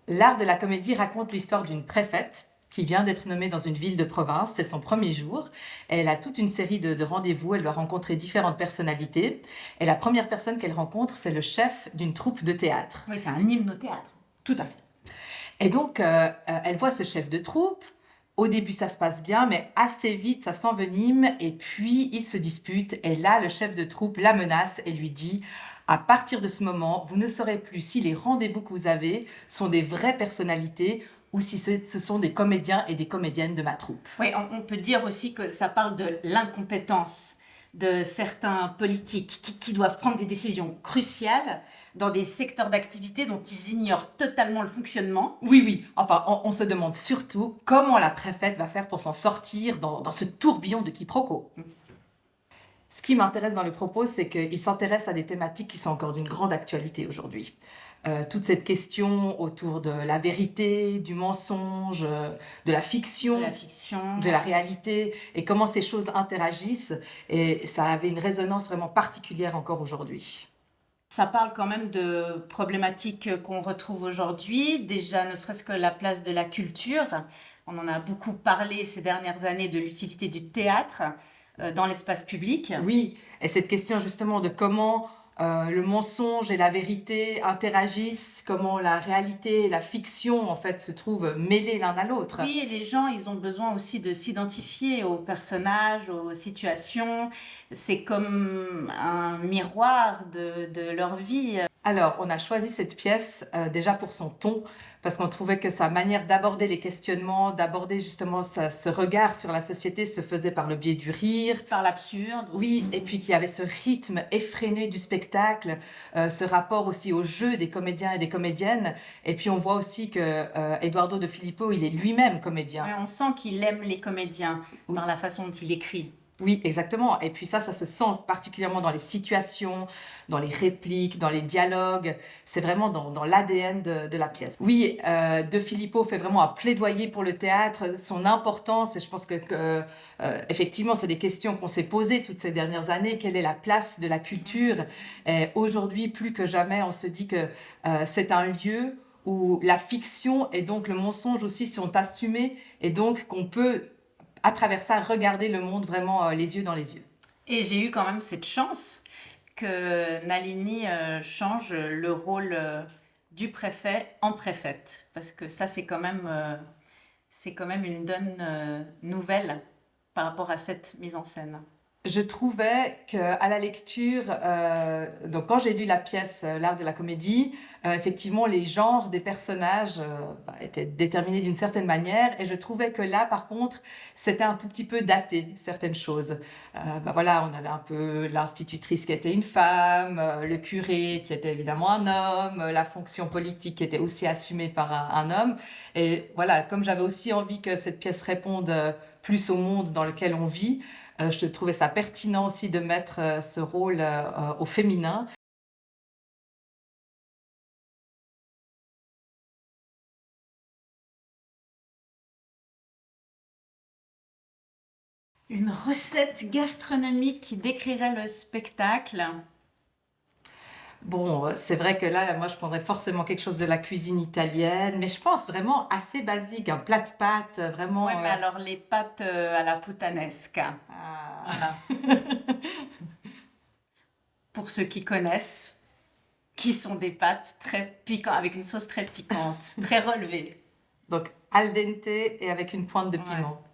L'art de la comédie raconte l'histoire d'une préfète qui vient d'être nommée dans une ville de province. C'est son premier jour. Elle a toute une série de rendez-vous. Elle va rencontrer différentes personnalités. Et la première personne qu'elle rencontre, c'est le chef d'une troupe de théâtre. Oui, c'est un hymne au théâtre. Tout à fait. Et donc, elle voit ce chef de troupe. Au début, ça se passe bien, mais assez vite, ça s'envenime. Et puis, ils se disputent. Et là, le chef de troupe la menace et lui dit: à partir de ce moment, vous ne saurez plus si les rendez-vous que vous avez sont des vraies personnalités ou si ce sont des comédiens et des comédiennes de ma troupe. Oui, on peut dire aussi que ça parle de l'incompétence de certains politiques qui doivent prendre des décisions cruciales dans des secteurs d'activité dont ils ignorent totalement le fonctionnement. Oui. Enfin, on se demande surtout comment la préfète va faire pour s'en sortir dans ce tourbillon de quiproquos. Ce qui m'intéresse dans le propos, c'est qu'il s'intéresse à des thématiques qui sont encore d'une grande actualité aujourd'hui. Toute cette question autour de la vérité, du mensonge, de la fiction, de la réalité, et comment ces choses interagissent. Et ça avait une résonance vraiment particulière encore aujourd'hui. Ça parle quand même de problématiques qu'on retrouve aujourd'hui, déjà ne serait-ce que la place de la culture. On en a beaucoup parlé ces dernières années de l'utilité du théâtre dans l'espace public. Oui, et cette question justement de comment le mensonge et la vérité interagissent, comment la réalité et la fiction en fait se trouvent mêlées l'un à l'autre. Oui, et les gens, ils ont besoin aussi de s'identifier aux personnages, aux situations. C'est comme un miroir de leur vie. Alors, on a choisi cette pièce déjà pour son ton, parce qu'on trouvait que sa manière d'aborder les questionnements, d'aborder justement ce regard sur la société se faisait par le biais du rire. Par l'absurde aussi. Oui, et puis qu'il y avait ce rythme effréné du spectacle, ce rapport aussi au jeu des comédiens et des comédiennes. Et puis on voit aussi que Eduardo de Filippo, il est lui-même comédien. Ouais, on sent qu'il aime les comédiens par la façon dont il écrit. Oui, exactement. Et puis ça se sent particulièrement dans les situations, dans les répliques, dans les dialogues. C'est vraiment dans l'ADN de la pièce. Oui, De Filippo fait vraiment un plaidoyer pour le théâtre, son importance. Et je pense que effectivement, c'est des questions qu'on s'est posées toutes ces dernières années. Quelle est la place de la culture? Et aujourd'hui, plus que jamais, on se dit que c'est un lieu où la fiction et donc le mensonge aussi sont assumés et donc qu'on peut à travers ça, regarder le monde vraiment les yeux dans les yeux. Et j'ai eu quand même cette chance que Nalini change le rôle du préfet en préfète. Parce que ça, c'est quand même une bonne nouvelle par rapport à cette mise en scène. Je trouvais qu'à la lecture, donc quand j'ai lu la pièce L'art de la comédie, effectivement les genres des personnages étaient déterminés d'une certaine manière, et je trouvais que là par contre c'était un tout petit peu daté certaines choses. Voilà, on avait un peu l'institutrice qui était une femme, le curé qui était évidemment un homme, la fonction politique qui était aussi assumée par un homme, et voilà, comme j'avais aussi envie que cette pièce réponde plus au monde dans lequel on vit, je trouvais ça pertinent aussi de mettre ce rôle au féminin. Une recette gastronomique qui décrirait le spectacle. Bon, c'est vrai que là, moi, je prendrais forcément quelque chose de la cuisine italienne, mais je pense vraiment assez basique, un plat de pâtes, vraiment. Ouais, mais alors les pâtes à la puttanesca. Voilà. Pour ceux qui connaissent, qui sont des pâtes très piquantes, avec une sauce très piquante, très relevée. Donc, al dente et avec une pointe de piment. Ouais.